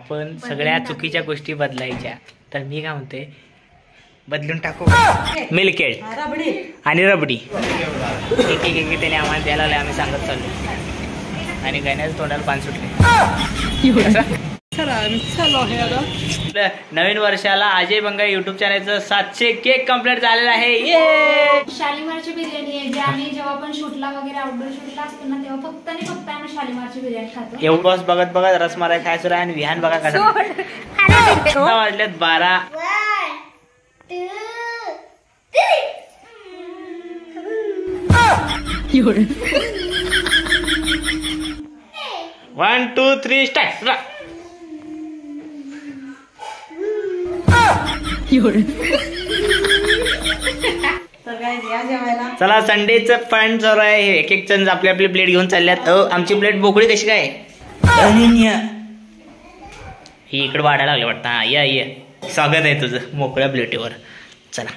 आपण सगळ्या चुकीच्या गोष्टी बदलायच्या. तर मी काय म्हणते, बदलून टाकू. मिल्केट आणि रबडी एक एक त्याने आम्हाला द्यायला आले. आम्ही सांगत चाललो आणि गाण्याचं तोंडाला पान सुटले. नवीन वर्षाला अजय बंगा युट्यूब चॅनलचं 700 केक कम्प्लीट झालेला आहे. शालीमारची बिर्याणी आहे, जे आम्ही जेव्हा पण शूटला वगैरे आउटडोर शूटला असतो ना तेव्हा फक्त आणि फक्त आम्ही शालीमारची बिर्याणी खातो. एवढं बस बघत बघत रसमलाई खायचं आणि विहान बघा कसं वाजल्यात 12. 1 2 3 स्टार्ट. चला संडेचं फंड चालू आहे. एक एक जण आपली आपली प्लेट घेऊन चालल्यात. आमची प्लेट बोकडी कशी काय ही इकडे वाढायला लागले वाटतं. हा या ये, स्वागत आहे तुझं मोकळ्या प्लेटीवर. चला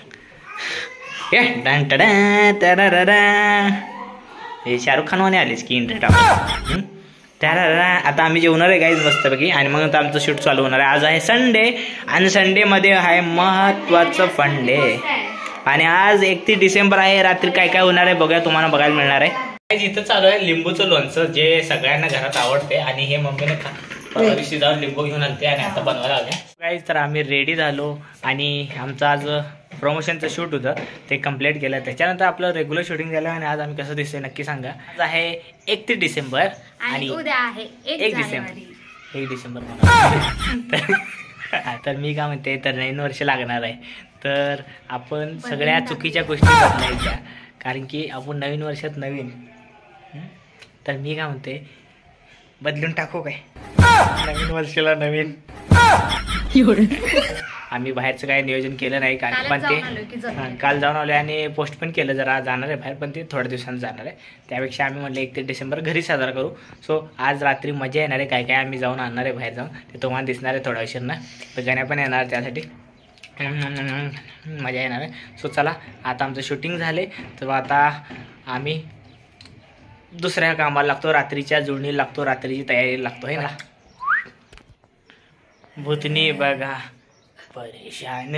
हे शाहरुख खान वाले आलेच की इंटरेट. आता आम्ही जेवणार आहे गाईज मस्तपैकी आणि मग आता आमचं शूट चालू होणार आहे. आज आहे संडे आणि संडे मध्ये आहे महत्वाचं फन डे. आणि आज 31 डिसेंबर आहे. रात्री काय काय होणार आहे बघा, तुम्हाला बघायला मिळणार आहे. इथं चालू आहे लिंबूचं लोणचं, जे सगळ्यांना घरात आवडते आणि हे मम्मीने दिवशी जाऊन लिंबू घेऊन आणते आणि आता बनवायला लागले गाईज. तर आम्ही रेडी झालो आणि आमचं आज प्रमोशनचं शूट होतं ते कम्प्लीट केलं. त्याच्यानंतर आपलं रेग्युलर शूटिंग झालं आणि आज आम्ही कसं दिसतंय नक्की सांगा. आज आहे 31 डिसेंबर आणि उद्या आहे 1 डिसेंबर. तर मी काय म्हणते, तर नवीन वर्ष लागणार आहे. तर आपण सगळ्या चुकीच्या गोष्टी बदलायच्या, कारण की आपण नवीन वर्षात नवीन. तर मी काय म्हणते, बदलून टाकू काय नवीन वर्षाला नवीन. आम्ही बाहेरचं काही नियोजन केलं नाही, कारण पण ते काल जाऊन आलो आणि पोस्ट पण केलं. जरा जाणार आहे बाहेर, पण ते थोड्या दिवसांनी जाणार आहे. त्यापेक्षा आम्ही म्हटलं 31 डिसेंबर घरी साजरा करू. सो आज रात्री मजा येणार आहे. काय काय आम्ही जाऊन आणणार आहे बाहेर जाऊन, ते तुम्हाला दिसणार आहे थोड्या वेळानं. तर गाण्या पण येणार त्यासाठी मजा येणार आहे. सो चला आता आमचं शूटिंग झाले, तर आता आम्ही दुसऱ्या कामाला लागतो. रात्रीच्या जुळणी लागतो, रात्रीची तयारी लागतो. हे ना भूतनी बघा परेशान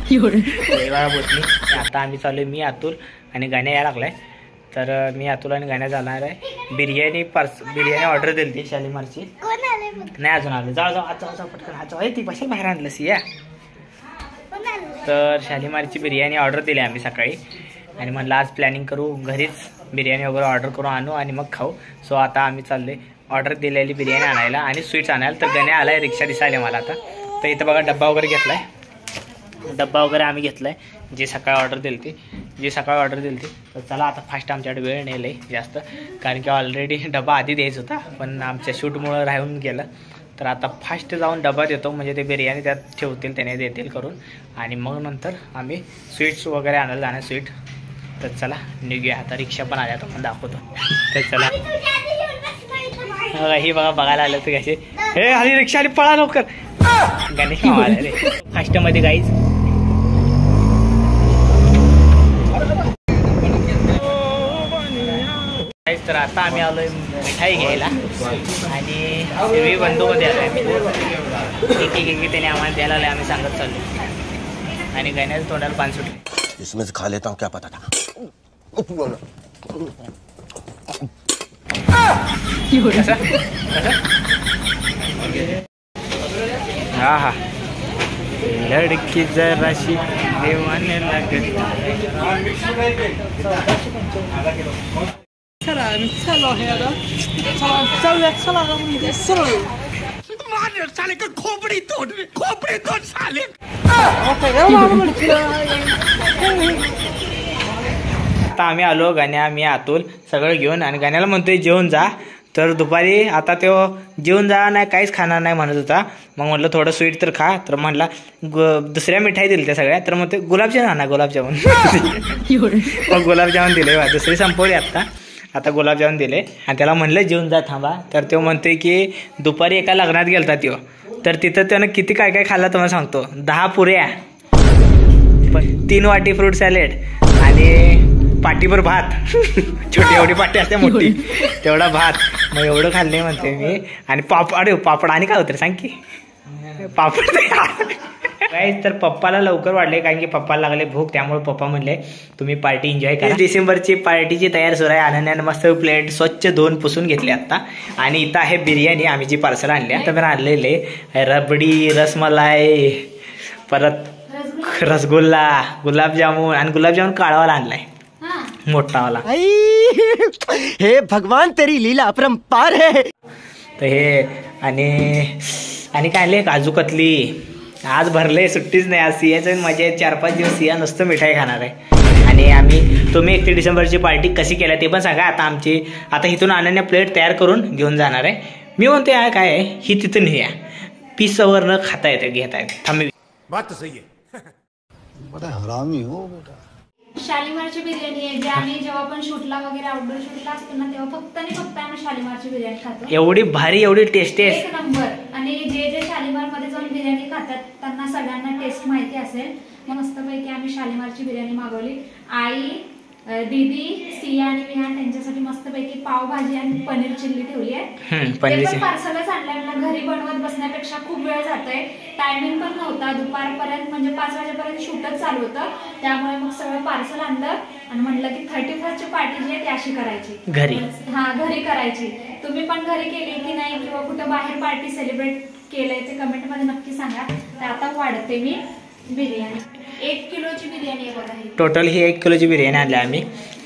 भूतनी. आता आम्ही चालू, मी अतुल आणि गाण्या यायला लागलाय. तर मी अतुल आणि गाण्या जाणार आहे. बिर्याणी ऑर्डर दिली ती शालीमारची. नाही अजून आलं. जाऊ आता पटकन हा ती कशा बाहेर आणलंस या. तर शालीमारची बिर्याणी ऑर्डर दिली आम्ही सकाळी आणि म्हणलं आज प्लॅनिंग करू, घरीच बिर्याणी वगैरे ऑर्डर करू आणू आणि मग खाऊ. सो आता आम्ही चालले ऑर्डर दिलेली बिर्याणी आणायला आणि स्वीट्स आणायला. तर गण्या आलाय, रिक्षा दिसायला मला आता. तर इथं बघा डब्बा वगैरे घेतलाय. डब्बा वगैरे आम्ही घेतलाय जे सकाळी ऑर्डर दिली ती. तर चला आता फास्ट, आमच्याकडे वेळ नाही लय जास्त, कारण की ऑलरेडी डबा आधी द्यायचा होता पण आमच्या शूटमुळं राहून गेलं. तर आता फास्ट जाऊन डबा देतो, म्हणजे ते बिर्याणी त्यात ठेवतील, त्याने देतील करून आणि मग नंतर आम्ही स्वीट्स वगैरे आणायला जाणार स्वीट. तर चला निघूया आता. रिक्षा पण आल्या, तुम्हाला दाखवतो. तर चला ही बघा बघायला आलं तर कसे हे आली रिक्षा आली, पळा लवकर. गणेश मामा आला रे फास्टमध्ये गाईज. तर आता आम्ही आलोय मिठाई घ्यायला आणि देवी बंधूमध्ये आलोय. एक त्याने आम्हाला द्यायला आले. आम्ही सांगत चाललो आणि गाण्याचं तोंडाला पान सुटले. इसमें से खा लेता हूँ, क्या पता था. हा हा लड़की जराशी देवाने लगती. साले का खोपड़ी तोड़ साले. आता आम्ही आलो, गाण्या मी अतुल सगळं घेऊन आणि गाण्याला म्हणतोय जेवून जा. तर दुपारी आता तो जेवून जा नाही काहीच खाणार नाही म्हणत होता. मग म्हटलं थोडं स्वीट तर खा. तर म्हणला दुसऱ्या मिठाई दिली त्या सगळ्या. तर मग ते गुलाबजामुन आणा गुलाबजामुन. मग गुलाबजामुन दिले, दुसरी संपवली आता गुलाबजामुन दिले आणि त्याला म्हणलं जेवून जा थांबा. तर तो म्हणतोय की दुपारी एका लग्नात गेलता त्यो, तर तिथं त्यानं किती काय काय खाल्लं तुम्हाला सांगतो. 10 पुऱ्या, 3 वाटी फ्रूट सॅलेड आणि पाटीभर भात छोटी एवढी पाटी असते मोठी तेवढा भात मग एवढं खाल्ले म्हणते मी. आणि पापड आणि काय होतं सांग की पापड गाईज. तर पप्पाला लवकर वाढले कारण की पप्पाला लागले भूक, त्यामुळे पप्पा म्हणले तुम्ही पार्टी एन्जॉय करा. डिसेंबरची पार्टीची तयार सुरू आहे. अनन्यानं मस्त प्लेट स्वच्छ धुवून पुसून घेतली आता. आणि इथं आहे बिर्याणी आम्ही जी पार्सल आणली आता पण आणलेले रबडी, रसमलाई, परत रसगुल्ला, गुलाबजामुन आणि गुलाबजामुन काळावाला आणलाय मोठावाला. हे भगवान तेरी लीला अपरंपार है. तर हे आणि काय आणले काजू कतली. आज भरले सुट्टीच नाही, आज सियाचं मजा आहे. 4-5 दिवस सिया नुसतं मिठाई खाणार आहे. आणि तुम्ही 31 डिसेंबरची पार्टी कशी केल्या ते पण सांगा. आता इथून अनन्या प्लेट तयार करून घेऊन जाणार आहे. मी म्हणते काय आहे ही तिथून न्या पीसवर न खाता येते घेता येते. थांबी बात तो सही है. बड़ा हरामी हो बेटा. शालीमारची बिर्याणी आहे जी आम्ही जेव्हा पण शूटला वगैरे आउटडोर शूटला असतो ना तेव्हा फक्त आम्ही शालीमारची बिर्याणी खातो. एवढी भारी एवढी टेस्टी आहे एक नंबर. आणि जे शालीमार मध्ये जाऊन बिर्याणी खातात त्यांना सगळ्यांना टेस्ट माहिती असेल. मग मस्तपैकी आम्ही शालीमारची बिर्याणी मागवली. आई, दीदी, सिया आणि विहान त्यांच्यासाठी मस्तपैकी पावभाजी आणि पनीर चिल्ली ठेवली आहे. पार्सलच आणलंय. मला घरी बनवत बसण्यापेक्षा खूप वेळ जातोय. टायमिंग पण नव्हता दुपारपर्यंत, म्हणजे 5 वाजेपर्यंत शूटच चालू होतं. त्यामुळे मग सगळं पार्सल आणलं आणि म्हटलं की 31st पार्टी जी आहे ती अशी करायची घरी. घरी करायची. तुम्ही पण घरी केली की नाही किंवा कुठं बाहेर पार्टी सेलिब्रेट केलंय ते कमेंट मध्ये नक्की सांगा. तर आता वाढते मी बिर्याणी. 1 किलोची बिर्याणी आहे बघा. टोटल ही 1 किलोची बिर्याणी आणली आम्ही.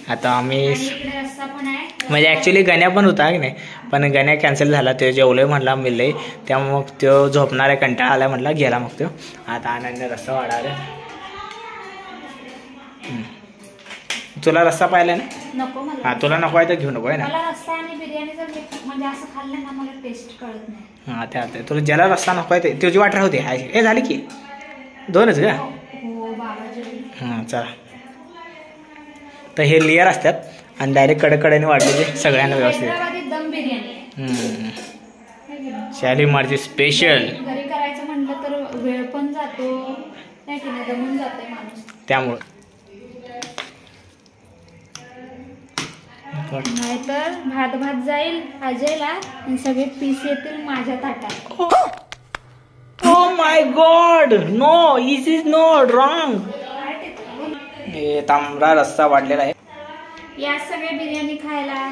आता आम्ही इकडे रस्सा पण आहे. म्हणजे ऍक्च्युली गण्या पण होता की नाही, पण गण्या कॅन्सल झाला. तो जेवलोय म्हणला मिळले, त्यामुळे मग तो झोपणार आहे, कंटाळा आला म्हणला गेला. मग तो आता आनंद रस्सा वाढायला. तुला रस्सा पाहिला ना? नको मला. हा तुला नको आहे तर घेऊ नको आहे ना. मला रस्सा आणि बिर्याणी जर म्हणजे असं खाल्लं ना मला टेस्ट कळत नाही. हा ते तुला ज्याला रस्सा नको आहे तुझी वाट राहते. हे झाली की 2च का? हो बाबाजी. हां चला. तर हे लेअर असतात आणि डायरेक्ट कडेकडेने वाढलेले सगळ्यांना व्यवस्थित. दम बिर्याणी शालीमारची स्पेशल. घरी करायचं म्हटलं तर वेळ पण जातो नाही की नाही, दमून जाते माणूस. त्यामुळं नाहीतर भात जाईल अजयला आणि सगळे पीस येतील माझ्या ताटात. Oh my God! No, this is not wrong. हे तांबडा रस्सा वाढलेला आहे. या सगळे बिर्याणी खायला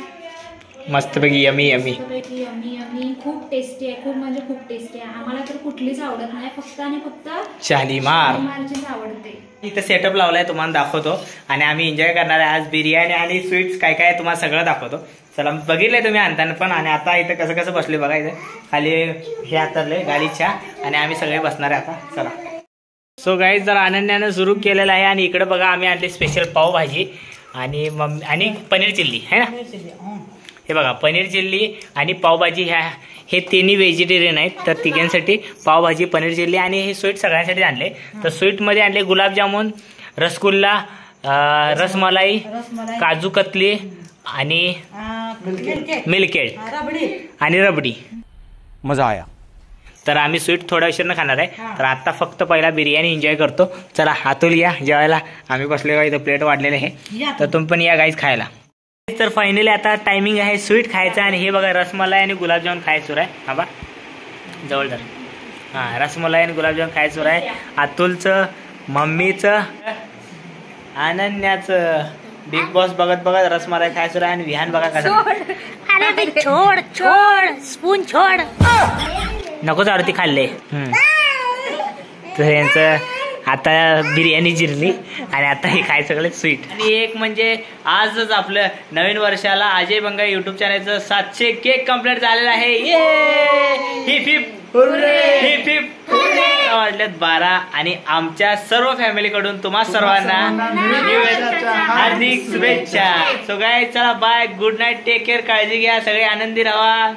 मस्तपैकी यमी यमी. यमी खूप टेस्टी आहे. खूप म्हणजे खूप टेस्टी आहे. आम्हाला तर कुठलीच आवडत नाही, फक्त आणि फक्त शालीमारचीच आवडते. इथं सेटअप लावलाय तुम्हाला दाखवतो आणि आम्ही एन्जॉय करणार आहे आज. बिर्याणी आणि स्वीट्स काय काय तुम्हाला सगळं दाखवतो. चला बघितलंय तुम्ही आणताना पण. आणि आता इथं कसं कसं बसले बघा. इथे खाली हे हातरले गाडीच्या आणि आम्ही सगळे बसणार आहे आता. चला. सो गाईज जरा अनन्यानं सुरू केलेलं आहे. आणि इकडे बघा आम्ही आणली स्पेशल पावभाजी आणि पनीर चिल्ली आहे ना. हे बघा पनीर चिल्ली आणि पावभाजी हे तिन्ही व्हेजिटेरियन आहेत. तर तिघांसाठी पावभाजी, पनीर चिल्ली आणि हे स्वीट सगळ्यांसाठी आणले. तर स्वीटमध्ये आणले गुलाबजामुन, रसगुल्ला, रसमलाई, काजू कतली आणि मिल्केट आणि रबडी. मजा आया. तर आम्ही स्वीट थोड्या उशीरनं खाणार आहे. तर आता फक्त पहिला बिर्याणी एन्जॉय करतो. चला अतुल या जेवायला. आम्ही बसले इथं प्लेट वाढलेले आहे. तर तुम्ही पण या गाईज खायला. तर फायनली आता टायमिंग आहे स्वीट खायचं. आणि हे बघा रसमलाई आणि गुलाबजामुन खायचं सुरू आहे. हा बा जवळ धर. हां रसमलाई आणि गुलाबजामुन खायचं सुरू आहे. अतुलचं, मम्मीचं, अनन्याचं. बिग बॉस बघत बघत रसमलाई खायचं सुरू आहे. आणि विहान बघा कसं छोड छोड स्पून छोड नकोच आरती खाल्ले. तर यांचं आता बिर्याणी जिरली आणि आता हे काय सगळं स्वीट. आणि एक म्हणजे आजच आपलं नवीन वर्षाला अजय बंगा युट्यूब चॅनलचं 700 केक कम्प्लीट झालेला आहे. हिप हिप हिप हिप वाढल्यात 12. आणि आमच्या सर्व फॅमिलीकडून तुम्हा सर्वांना हार्दिक शुभेच्छा. सो गाईज चला bye, good night, take care, काळजी घ्या, सगळे आनंदी राहा.